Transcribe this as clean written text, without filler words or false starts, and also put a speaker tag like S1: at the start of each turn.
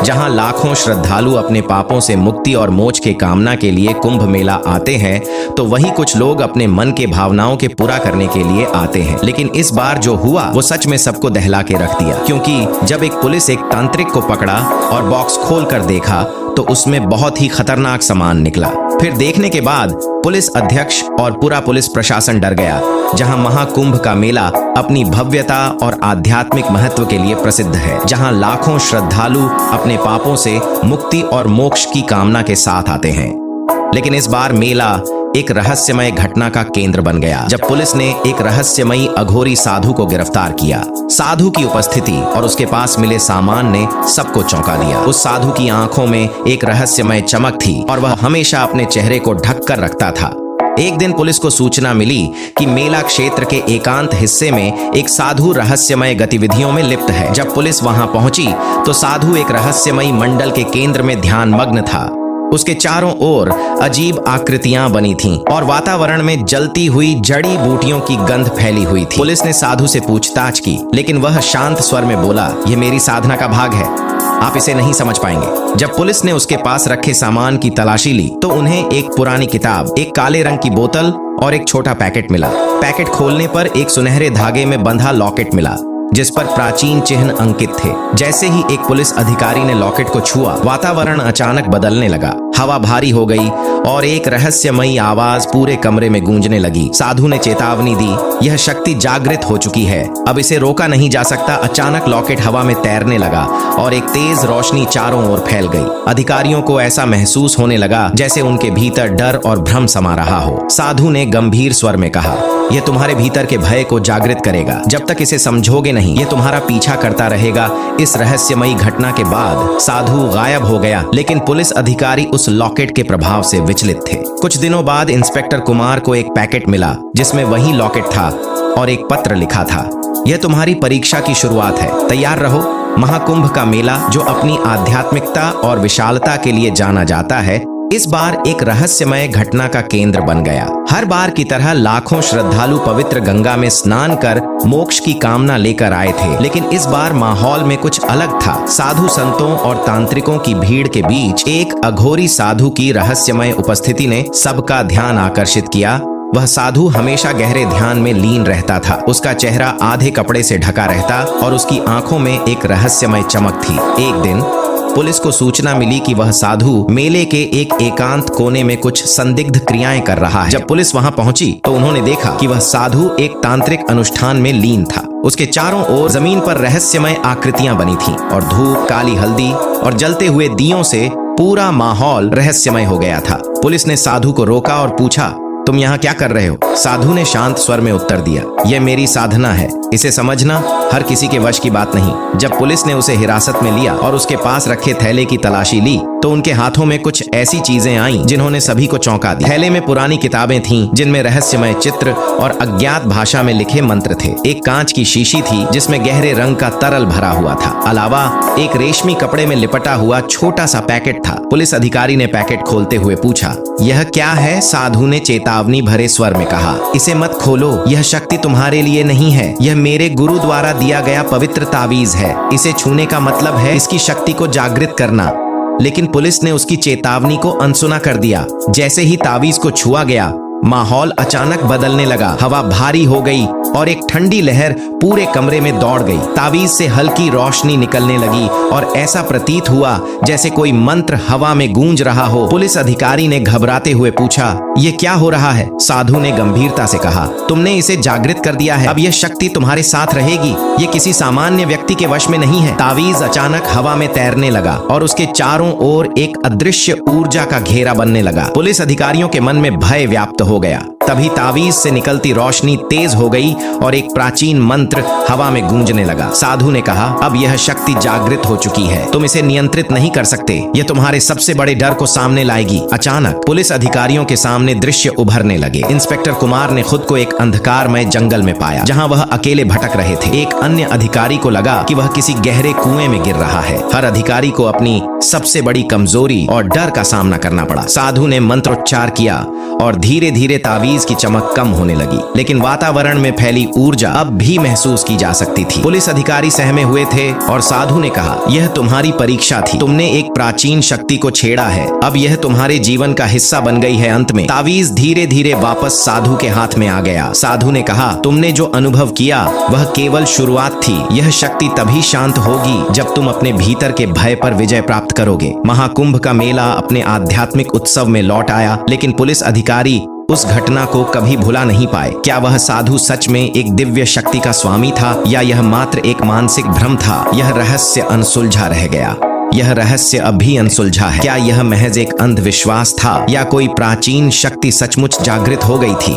S1: जहां लाखों श्रद्धालु अपने पापों से मुक्ति और मोक्ष के कामना के लिए कुंभ मेला आते हैं, तो वहीं कुछ लोग अपने मन के भावनाओं के पूरा करने के लिए आते हैं। लेकिन इस बार जो हुआ वो सच में सबको दहला के रख दिया, क्योंकि जब एक पुलिस एक तांत्रिक को पकड़ा और बॉक्स खोल कर देखा तो उसमें बहुत ही खतरनाक सामान निकला। फिर देखने के बाद पुलिस अध्यक्ष और पूरा पुलिस प्रशासन डर गया। जहां महाकुंभ का मेला अपनी भव्यता और आध्यात्मिक महत्व के लिए प्रसिद्ध है, जहां लाखों श्रद्धालु अपने पापों से मुक्ति और मोक्ष की कामना के साथ आते हैं। लेकिन इस बार मेला एक रहस्यमय घटना का केंद्र बन गया, जब पुलिस ने एक रहस्यमयी अघोरी साधु को गिरफ्तार किया। साधु की उपस्थिति और उसके पास मिले सामान ने सबको चौंका दिया। उस साधु की आंखों में एक रहस्यमय चमक थी और वह हमेशा अपने चेहरे को ढक कर रखता था। एक दिन पुलिस को सूचना मिली कि मेला क्षेत्र के एकांत हिस्से में एक साधु रहस्यमय गतिविधियों में लिप्त है। जब पुलिस वहां पहुंची तो साधु एक रहस्यमयी मंडल के केंद्र में ध्यानमग्न था। उसके चारों ओर अजीब आकृतियां बनी थीं और वातावरण में जलती हुई जड़ी बूटियों की गंध फैली हुई थी। पुलिस ने साधु से पूछताछ की, लेकिन वह शांत स्वर में बोला, यह मेरी साधना का भाग है, आप इसे नहीं समझ पाएंगे। जब पुलिस ने उसके पास रखे सामान की तलाशी ली तो उन्हें एक पुरानी किताब, एक काले रंग की बोतल और एक छोटा पैकेट मिला। पैकेट खोलने पर एक सुनहरे धागे में बंधा लॉकेट मिला, जिस पर प्राचीन चिन्ह अंकित थे। जैसे ही एक पुलिस अधिकारी ने लॉकेट को छुआ, वातावरण अचानक बदलने लगा। हवा भारी हो गई और एक रहस्यमयी आवाज पूरे कमरे में गूंजने लगी। साधु ने चेतावनी दी, यह शक्ति जागृत हो चुकी है, अब इसे रोका नहीं जा सकता। अचानक लॉकेट हवा में तैरने लगा और एक तेज रोशनी चारों ओर फैल गई। अधिकारियों को ऐसा महसूस होने लगा जैसे उनके भीतर डर और भ्रम समा रहा हो। साधु ने गंभीर स्वर में कहा, यह तुम्हारे भीतर के भय को जागृत करेगा। जब तक इसे समझोगे नहीं, यह तुम्हारा पीछा करता रहेगा। इस रहस्यमयी घटना के बाद साधु गायब हो गया, लेकिन पुलिस अधिकारी उस लॉकेट के प्रभाव से विचलित थे। कुछ दिनों बाद इंस्पेक्टर कुमार को एक पैकेट मिला जिसमें वही लॉकेट था और एक पत्र लिखा था, यह तुम्हारी परीक्षा की शुरुआत है, तैयार रहो। महाकुंभ का मेला, जो अपनी आध्यात्मिकता और विशालता के लिए जाना जाता है, इस बार एक रहस्यमय घटना का केंद्र बन गया। हर बार की तरह लाखों श्रद्धालु पवित्र गंगा में स्नान कर मोक्ष की कामना लेकर आए थे, लेकिन इस बार माहौल में कुछ अलग था। साधु संतों और तांत्रिकों की भीड़ के बीच एक अघोरी साधु की रहस्यमय उपस्थिति ने सबका ध्यान आकर्षित किया। वह साधु हमेशा गहरे ध्यान में लीन रहता था। उसका चेहरा आधे कपड़े से ढका रहता और उसकी आंखों में एक रहस्यमय चमक थी। एक दिन पुलिस को सूचना मिली कि वह साधु मेले के एक एकांत कोने में कुछ संदिग्ध क्रियाएं कर रहा है। जब पुलिस वहां पहुंची तो उन्होंने देखा कि वह साधु एक तांत्रिक अनुष्ठान में लीन था। उसके चारों ओर जमीन पर रहस्यमय आकृतियां बनी थीं और धूप, काली हल्दी और जलते हुए दियों से पूरा माहौल रहस्यमय हो गया था। पुलिस ने साधु को रोका और पूछा, तुम यहाँ क्या कर रहे हो? साधु ने शांत स्वर में उत्तर दिया, यह मेरी साधना है, इसे समझना हर किसी के वश की बात नहीं। जब पुलिस ने उसे हिरासत में लिया और उसके पास रखे थैले की तलाशी ली तो उनके हाथों में कुछ ऐसी चीजें आईं जिन्होंने सभी को चौंका दिया। थैले में पुरानी किताबें थीं जिनमें रहस्यमय चित्र और अज्ञात भाषा में लिखे मंत्र थे। एक कांच की शीशी थी जिसमें गहरे रंग का तरल भरा हुआ था। अलावा एक रेशमी कपड़े में लिपटा हुआ छोटा सा पैकेट था। पुलिस अधिकारी ने पैकेट खोलते हुए पूछा, यह क्या है? साधु ने चेतावनी भरे स्वर में कहा, इसे मत खोलो, यह शक्ति तुम्हारे लिए नहीं है, यह मेरे गुरु द्वारा दिया गया पवित्र तावीज है। इसे छूने का मतलब है इसकी शक्ति को जागृत करना। लेकिन पुलिस ने उसकी चेतावनी को अनसुना कर दिया। जैसे ही तावीज को छुआ गया, माहौल अचानक बदलने लगा। हवा भारी हो गई और एक ठंडी लहर पूरे कमरे में दौड़ गई। तावीज से हल्की रोशनी निकलने लगी और ऐसा प्रतीत हुआ जैसे कोई मंत्र हवा में गूंज रहा हो। पुलिस अधिकारी ने घबराते हुए पूछा, ये क्या हो रहा है? साधु ने गंभीरता से कहा, तुमने इसे जागृत कर दिया है, अब यह शक्ति तुम्हारे साथ रहेगी, ये किसी सामान्य व्यक्ति के वश में नहीं है। तावीज अचानक हवा में तैरने लगा और उसके चारों ओर एक अदृश्य ऊर्जा का घेरा बनने लगा। पुलिस अधिकारियों के मन में भय व्याप्त हो गया। तभी तावीज से निकलती रोशनी तेज हो गई और एक प्राचीन मंत्र हवा में गूंजने लगा। साधु ने कहा, अब यह शक्ति जागृत हो चुकी है, तुम इसे नियंत्रित नहीं कर सकते, यह तुम्हारे सबसे बड़े डर को सामने लाएगी। अचानक पुलिस अधिकारियों के सामने दृश्य उभरने लगे। इंस्पेक्टर कुमार ने खुद को एक अंधकारमय जंगल में पाया जहां वह अकेले भटक रहे थे। एक अन्य अधिकारी को लगा कि वह किसी गहरे कुएं में गिर रहा है। हर अधिकारी को अपनी सबसे बड़ी कमजोरी और डर का सामना करना पड़ा। साधु ने मंत्रोच्चार किया और धीरे धीरे तावीज तावीज की चमक कम होने लगी, लेकिन वातावरण में फैली ऊर्जा अब भी महसूस की जा सकती थी। पुलिस अधिकारी सहमे हुए थे और साधु ने कहा, यह तुम्हारी परीक्षा थी। तुमने एक प्राचीन शक्ति को छेड़ा है, अब यह तुम्हारे जीवन का हिस्सा बन गई है। अंत में तावीज धीरे धीरे वापस साधु के हाथ में आ गया। साधु ने कहा, तुमने जो अनुभव किया वह केवल शुरुआत थी। यह शक्ति तभी शांत होगी जब तुम अपने भीतर के भय पर विजय प्राप्त करोगे। महाकुंभ का मेला अपने आध्यात्मिक उत्सव में लौट आया, लेकिन पुलिस अधिकारी उस घटना को कभी भुला नहीं पाए। क्या वह साधु सच में एक दिव्य शक्ति का स्वामी था या यह मात्र एक मानसिक भ्रम था? यह रहस्य अनसुलझा रह गया। यह रहस्य अभी अनसुलझा है। क्या यह महज एक अंधविश्वास था या कोई प्राचीन शक्ति सचमुच जागृत हो गई थी?